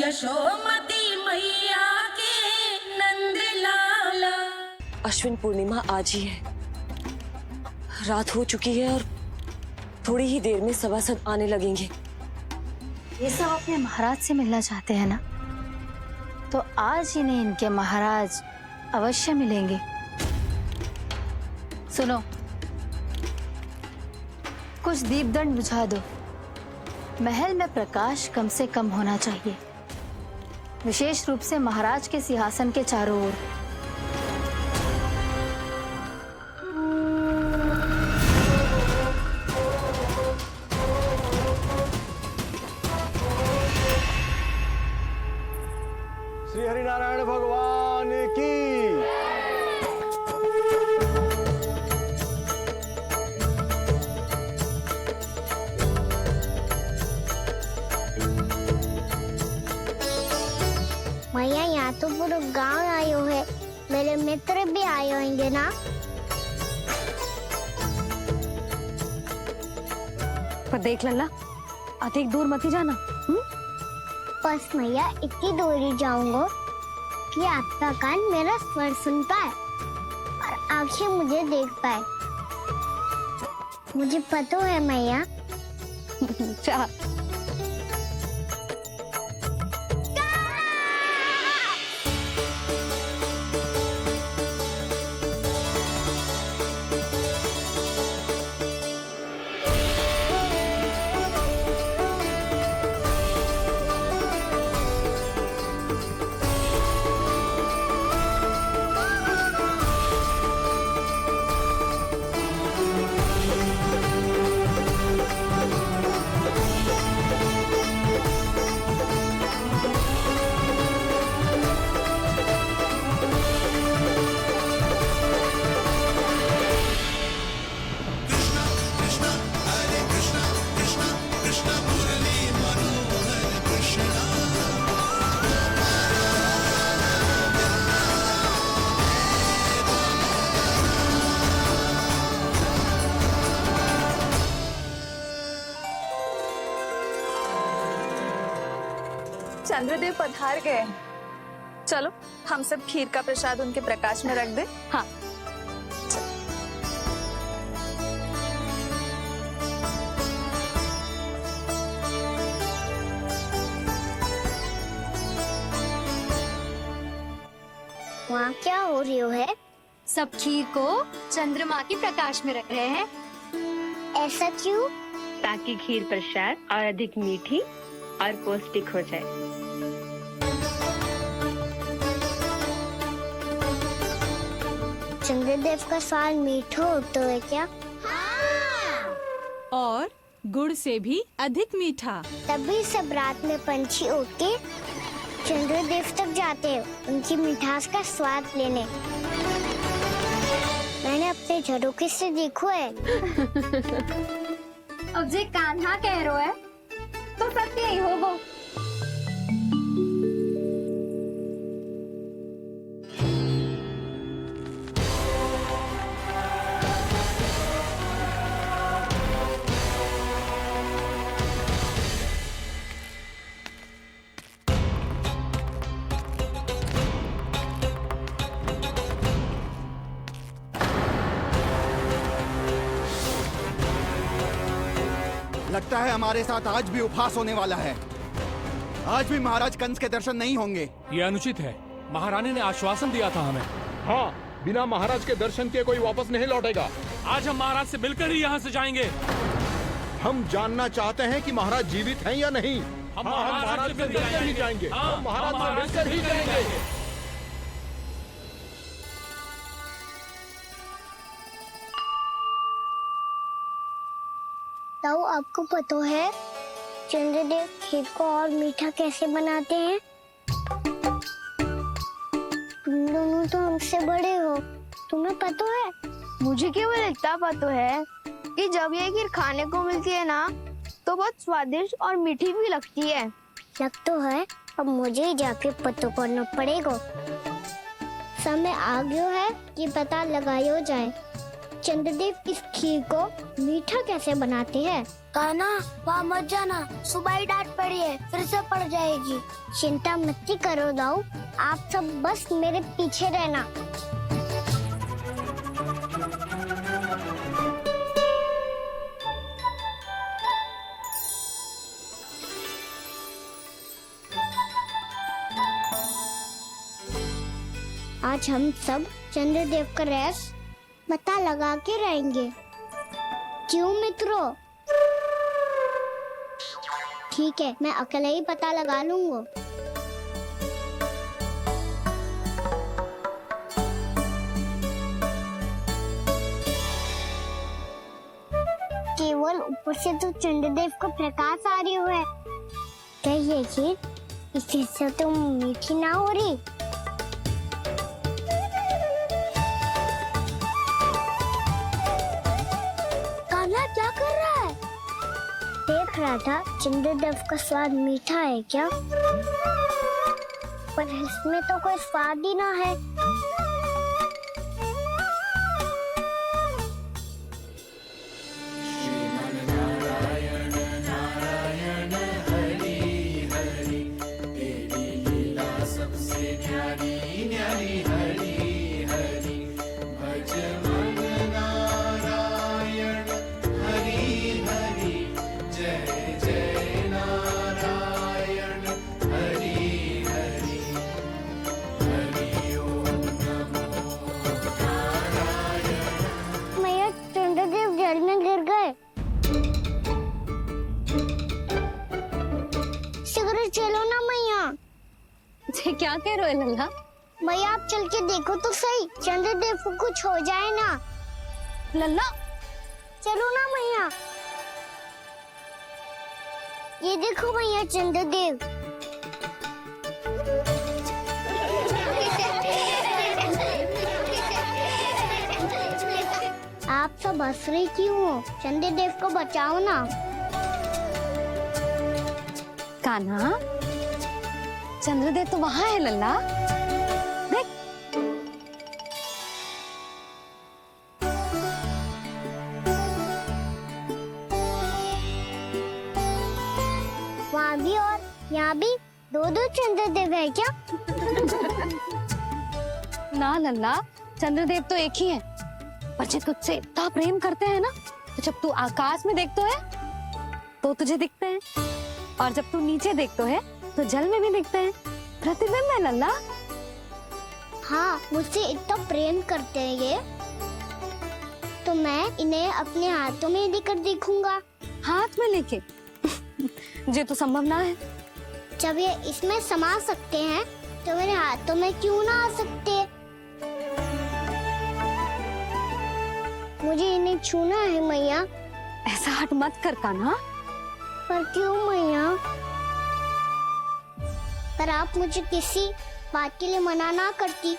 यशोमती मैया के नंद लाला। अश्विन पूर्णिमा आज ही है, रात हो चुकी है और थोड़ी ही देर में सभासद आने लगेंगे। ये सब अपने महाराज से मिलना चाहते हैं ना, तो आज इन्हें इनके महाराज अवश्य मिलेंगे। सुनो, कुछ दीपदंड बुझा दो। महल में प्रकाश कम से कम होना चाहिए, विशेष रूप से महाराज के सिंहासन के चारों ओर। श्री हरिनारायण भगवान की। मैया, यहाँ तो पूरा गांव आयो है, मेरे मित्र भी आए होंगे ना? पर देख लल्ला, अधिक दूर मत ही जाना। बस मैया, इतनी दूर ही जाऊंगा कि आपका कान मेरा स्वर सुन पाए और आंखें मुझे देख पाए। मुझे पता है मैया। चाह चंद्रदेव पधार गए। चलो हम सब खीर का प्रसाद उनके प्रकाश में रख दे। हाँ। वहाँ क्या हो रही है? सब खीर को चंद्रमा के प्रकाश में रख रहे हैं। ऐसा क्यों? ताकि खीर प्रसाद और अधिक मीठी और पौष्टिक हो जाए। चंद्रदेव का स्वाद मीठा होता है क्या? और गुड़ से भी अधिक मीठा। तभी सब रात में पंछी उड़ के चंद्रदेव तक जाते हैं उनकी मिठास का स्वाद लेने। मैंने अपने झरोखे से देखो है। अब जे कान्हा कह रहा है तो सत्य ही होगा। लगता है हमारे साथ आज भी उपहास होने वाला है। आज भी महाराज कंस के दर्शन नहीं होंगे। ये अनुचित है। महारानी ने आश्वासन दिया था हमें। हाँ, बिना महाराज के दर्शन के कोई वापस नहीं लौटेगा। आज हम महाराज से मिलकर ही यहाँ से जाएंगे। हम जानना चाहते हैं कि महाराज जीवित हैं या नहीं। हम महाराज से मिलकर ही जाएंगे। हम महाराज से मिलकर ही जाएंगे। ताऊ, आपको पता है चंद्रदेव खीर को और मीठा कैसे बनाते हैं? तुम दोनों तो हमसे बड़े हो, तुम्हें पता है? मुझे केवल इतना पता है कि जब ये खीर खाने को मिलती है ना, तो बहुत स्वादिष्ट और मीठी भी लगती है। लग तो है, अब मुझे ही जाके पता करना पड़ेगा। समय आ गया है कि पता लगाया जाए चंद्रदेव इस खीर को मीठा कैसे बनाते हैं। कान्हा वहाँ मत जाना, सुबह ही डांट पड़ी है, फिर से पड़ जाएगी। चिंता मत करो दाऊ, आप सब बस मेरे पीछे रहना। आज हम सब चंद्रदेव का रहस्य पता लगा के रहेंगे। क्यों मित्रों? ठीक है, मैं अकेले ही पता लगा लूंगा। केवल ऊपर से तो चंद्रदेव का प्रकाश आ रही है। क्या ये खीर इससे तो मीठी ना हो रही? कान्हा क्या कर रहा है? देख रहा था चंद्रदेव का स्वाद मीठा है क्या, पर इसमें तो कोई स्वाद ही ना है। चलो ना मैया। क्या कह रहे हो लल्ला? मैया आप चल के देखो तो सही, चंद्रदेव को कुछ हो जाए ना। लल्ला चलो ना मैया। ये देखो मैया चंद्रदेव। आप सब हंस रही क्यों हो? चंद्रदेव को बचाओ ना। कान्हा, चंद्रदेव तो वहाँ है लल्ला, देख। वहाँ भी और यहाँ भी दो चंद्रदेव है क्या? ना लल्ला, चंद्रदेव तो एक ही है, पर जब तुझसे इतना प्रेम करते हैं ना, तो जब तू आकाश में देखतो है तो तुझे दिखते हैं, और जब तू नीचे देखतो है तो जल में भी दिखते हैं। प्रतिबिंब है लल्ला। हाँ, मुझसे इतना प्रेम करते हैं ये, तो मैं इन्हें अपने हाथों में लेकर देखूंगा। हाथ में लेके? ये तो संभव ना है। जब ये इसमें समा सकते हैं तो मेरे हाथों में क्यों ना आ सकते? मुझे इन्हें छूना है मैया। ऐसा हट मत कर कान्हा। पर क्यों मैया? पर आप मुझे किसी बात के लिए मना ना करती,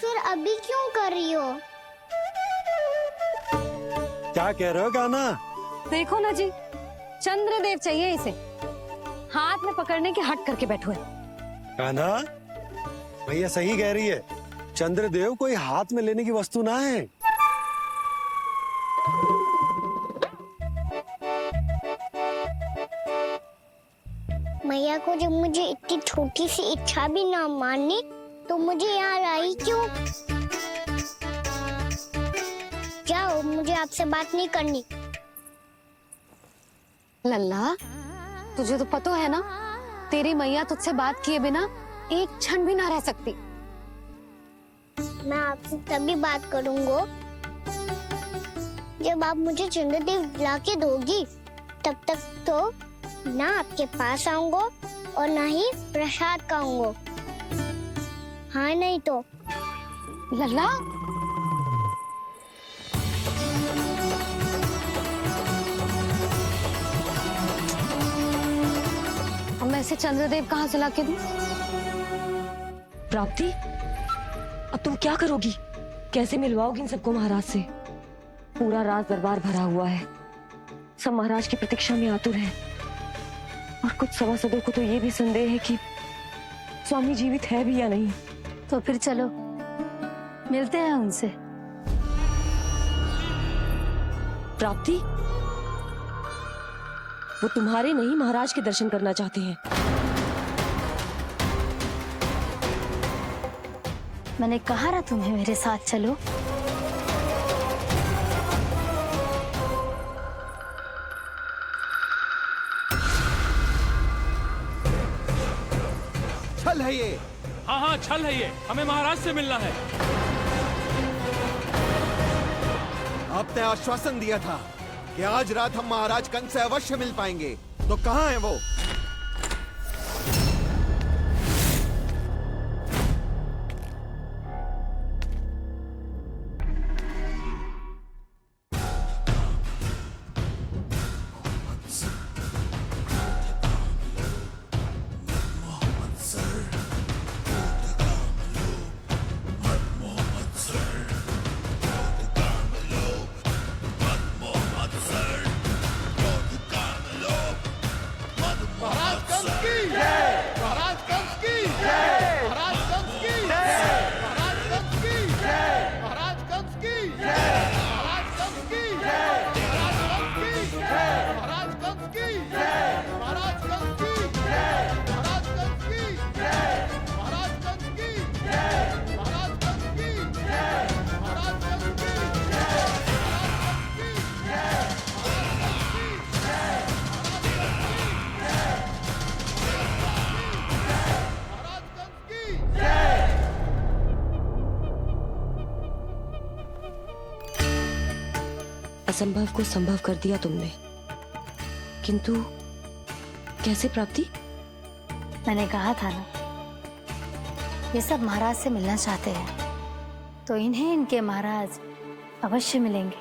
फिर अभी क्यों कर रही हो? क्या कह रहे हो कान्हा? देखो ना जी, चंद्रदेव चाहिए इसे, हाथ में पकड़ने के हट करके बैठो है। कान्हा, भैया सही कह रही है, चंद्रदेव कोई हाथ में लेने की वस्तु ना है। मैया को जब मुझे इतनी छोटी सी इच्छा भी ना माननी, तो मुझे यहाँ लाई क्यों? जाओ, मुझे आपसे बात नहीं करनी। लल्ला, तुझे तो पता है ना, तेरी मैया तुझसे बात किए बिना एक क्षण भी ना रह सकती। मैं आपसे तभी बात करूंगा जब आप मुझे चंद्रदेव ला के दोगी। तब तक तो ना आपके पास आऊंगा और ना ही प्रसाद खाऊंगा। हाँ नहीं तो? लल्ला, अब मैं इसे चंद्रदेव कहाँ से लाके दूं? प्राप्ति, अब तुम क्या करोगी? कैसे मिलवाओगी इन सबको महाराज से? पूरा राज दरबार भरा हुआ है, सब महाराज की प्रतीक्षा में आतुर हैं। और कुछ सभासदों को तो ये भी संदेह है कि स्वामी जीवित है भी या नहीं। तो फिर चलो मिलते हैं उनसे। प्राप्ति, वो तुम्हारे नहीं महाराज के दर्शन करना चाहते हैं। मैंने कहा ना तुम्हें मेरे साथ चलो। छल है ये। हाँ हाँ छल है ये, हमें महाराज से मिलना है। आपने आश्वासन दिया था कि आज रात हम महाराज कंस से अवश्य मिल पाएंगे, तो कहाँ है वो? असंभव को संभव कर दिया तुमने, किंतु कैसे प्राप्ति? मैंने कहा था ना, ये सब महाराज से मिलना चाहते हैं, तो इन्हें इनके महाराज अवश्य मिलेंगे।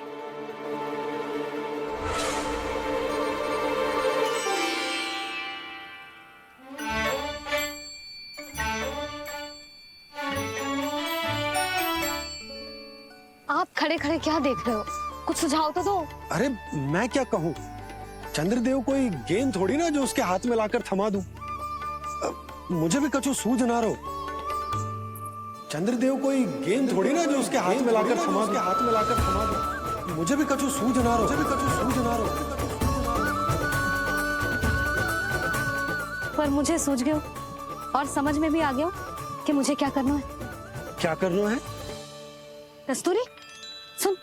आप खड़े खड़े क्या देख रहे हो? कुछ सुझाव तो दो। अरे मैं क्या कहूँ, चंद्रदेव कोई गेंद थोड़ी ना जो उसके हाथ में लाकर थमा दूं। मुझे भी कछु सूझ ना रहो। चंद्रदेव कोई गेंद थोड़ी ना जो उसके हाथ में लाकर थमा दूं। मुझे भी कछु सूझ ना रहो। पर मुझे सूझ गयो और समझ में भी आ गया कि मुझे क्या करना है। क्या करना है? कस्तूरी सुन,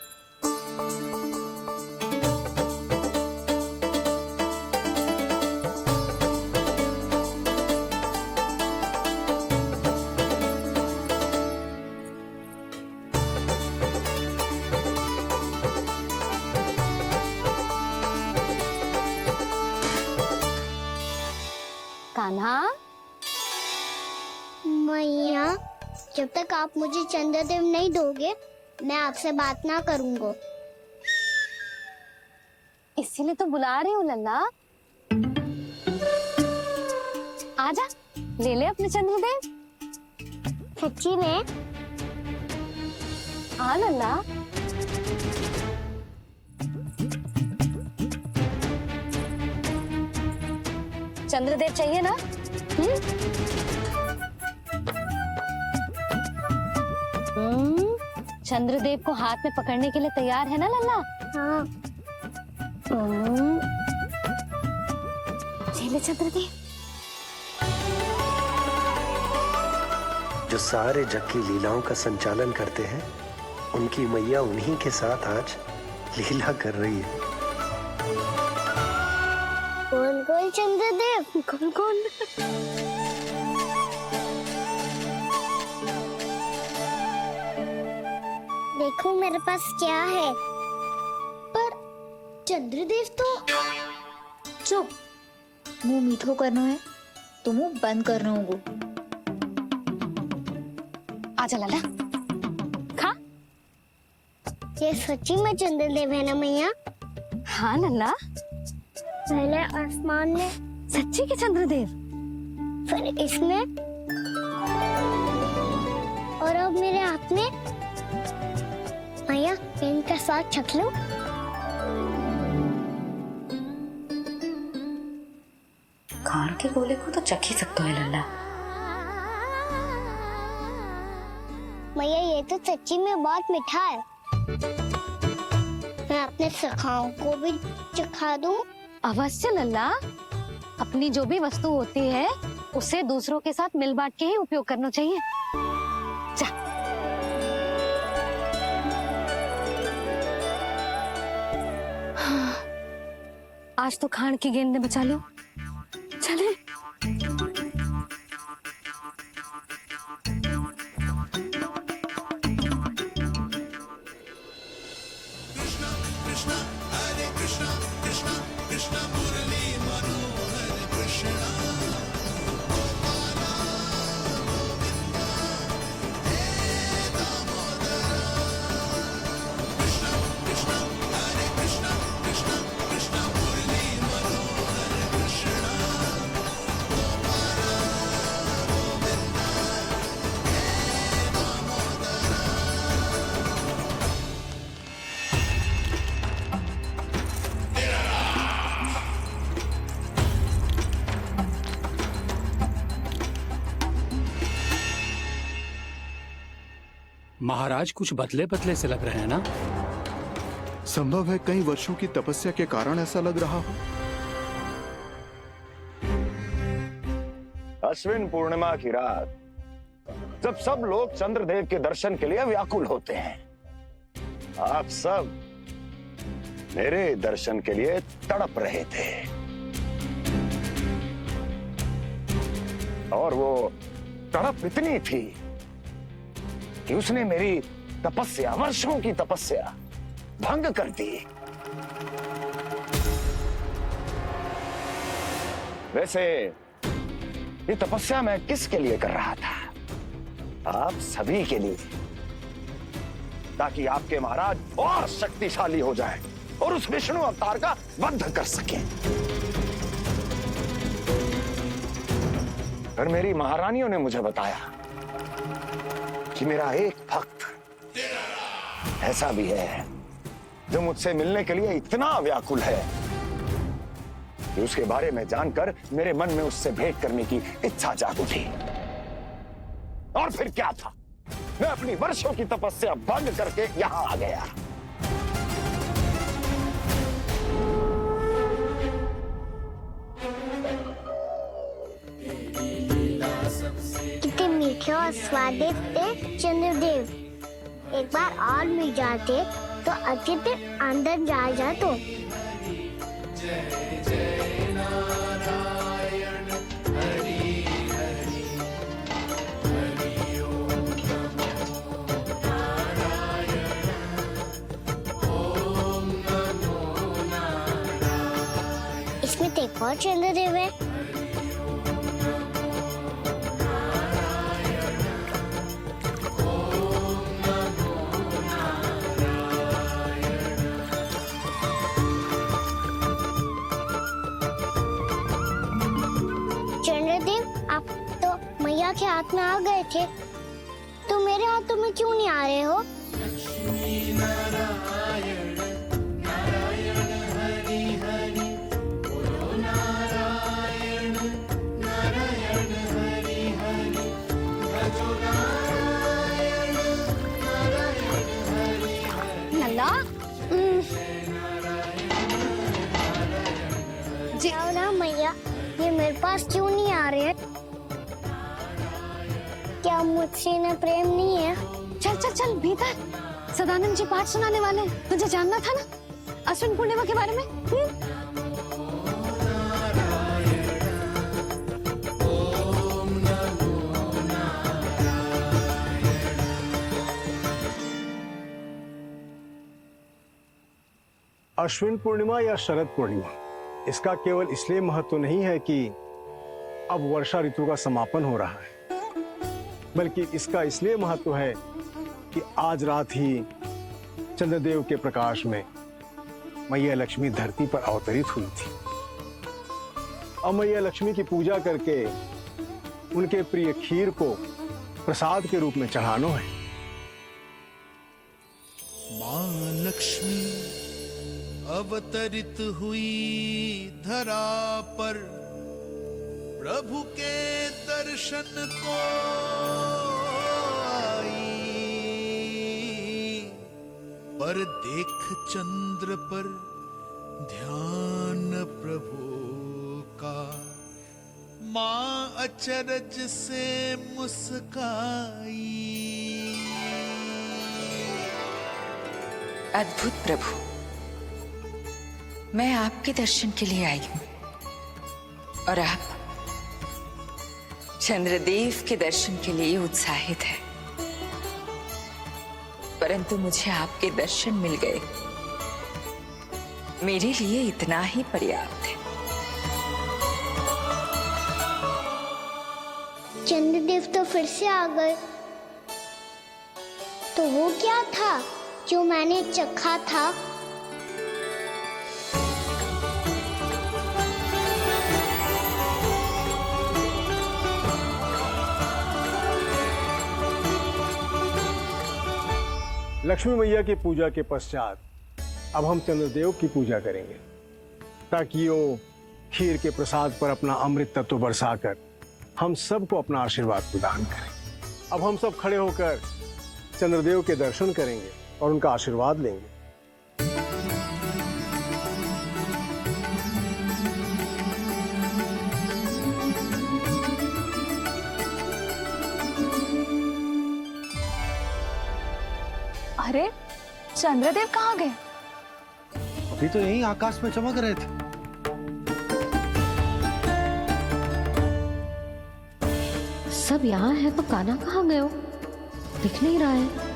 कान्हा। मैया, जब तक आप मुझे चंद्रदेव नहीं दोगे, मैं आपसे बात ना करूंगा। इसीलिए तो बुला रही हूँ लल्ला। आजा, ले ले अपने चंद्रदेव। सच्ची में? हाँ लल्ला। चंद्रदेव चाहिए ना? चंद्रदेव को हाथ में पकड़ने के लिए तैयार है ना लल्ला? हाँ। ले चंद्रदेव। जो सारे जग की लीलाओं का संचालन करते हैं, उनकी मैया उन्हीं के साथ आज लीला कर रही है। कौन कौन चंद्रदेव? कौन कौन? देखो मेरे पास क्या है। पर चंद्रदेव तो चुप, मुंह मीठो करना है तो मुंह बंद करना होगा। आजा लाला, खा। ये सच्ची में चंद्रदेव है ना मैया? हाँ लल्ला, पहले आसमान में, सच्ची के चंद्रदेव, फिर इसमें, और अब मेरे हाथ में। मैया, इनका साथ चख लो। खान के गोले को तो चख ही सकता है लल्ला। मैया, ये तो सच्ची में बहुत मीठा है। मैं अपने सखाओं को भी चखा दूं अवश्य लल्ला, अपनी जो भी वस्तु होती है उसे दूसरों के साथ मिल बांट के ही उपयोग करना चाहिए। जा। आज तो खान की गेंद ने बचा लो। चले। महाराज कुछ बदले बदले से लग रहे हैं ना? संभव है कई वर्षों की तपस्या के कारण ऐसा लग रहा हो। अश्विन पूर्णिमा की रात जब सब लोग चंद्रदेव के दर्शन के लिए व्याकुल होते हैं, आप सब मेरे दर्शन के लिए तड़प रहे थे। और वो तड़प इतनी थी कि उसने मेरी तपस्या, वर्षों की तपस्या भंग कर दी। वैसे ये तपस्या मैं किसके लिए कर रहा था? आप सभी के लिए, ताकि आपके महाराज और शक्तिशाली हो जाए और उस विष्णु अवतार का वध कर सके। पर मेरी महारानियों ने मुझे बताया कि मेरा एक भक्त ऐसा भी है जो मुझसे मिलने के लिए इतना व्याकुल है कि उसके बारे में जानकर मेरे मन में उससे भेंट करने की इच्छा जाग उठी। और फिर क्या था, मैं अपनी वर्षों की तपस्या भंग करके यहां आ गया। कितने मीठे और स्वादिष्ट थे चंद्रदेव। एक बार और मिल जाते तो अच्छे से अंदर जा तो। इसमें तो एक और चंद्रदेव है। मैया के हाथ में आ गए थे, तो मेरे हाथों में क्यों नहीं आ रहे हो? नल्ला जी ना मैया, ये मेरे पास क्यों नहीं आ रहे हैं? क्या मुझसे इन्हें प्रेम नहीं है? चल चल चल भीतर, सदानंद जी पाठ सुनाने वाले हैं। तुझे जानना था ना अश्विन पूर्णिमा के बारे में? अश्विन पूर्णिमा या शरद पूर्णिमा, इसका केवल इसलिए महत्व नहीं है कि अब वर्षा ऋतु का समापन हो रहा है, बल्कि इसका इसलिए महत्व है कि आज रात ही चंद्रदेव के प्रकाश में मैया लक्ष्मी धरती पर अवतरित हुई थी। अब मैया लक्ष्मी की पूजा करके उनके प्रिय खीर को प्रसाद के रूप में चढ़ाना है। मां लक्ष्मी अवतरित हुई धरा पर, प्रभु के दर्शन को आई, पर देख चंद्र पर ध्यान प्रभु का, माँ अचरज से मुस्काई। अद्भुत प्रभु, मैं आपके दर्शन के लिए आई हूं और आप चंद्रदेव के दर्शन के लिए उत्साहित है, परंतु मुझे आपके दर्शन मिल गए, मेरे लिए इतना ही पर्याप्त है। चंद्रदेव तो फिर से आ गए। तो वो क्या था जो मैंने चखा था? लक्ष्मी मैया की पूजा के पश्चात अब हम चंद्रदेव की पूजा करेंगे, ताकि वो खीर के प्रसाद पर अपना अमृत तत्व बरसाकर हम सबको अपना आशीर्वाद प्रदान करें। अब हम सब खड़े होकर चंद्रदेव के दर्शन करेंगे और उनका आशीर्वाद लेंगे। अरे चंद्रदेव कहाँ गए? अभी तो यहीं आकाश में चमक रहे थे। सब यहाँ है तो कान्हा कहाँ गए हो? दिख नहीं रहा है।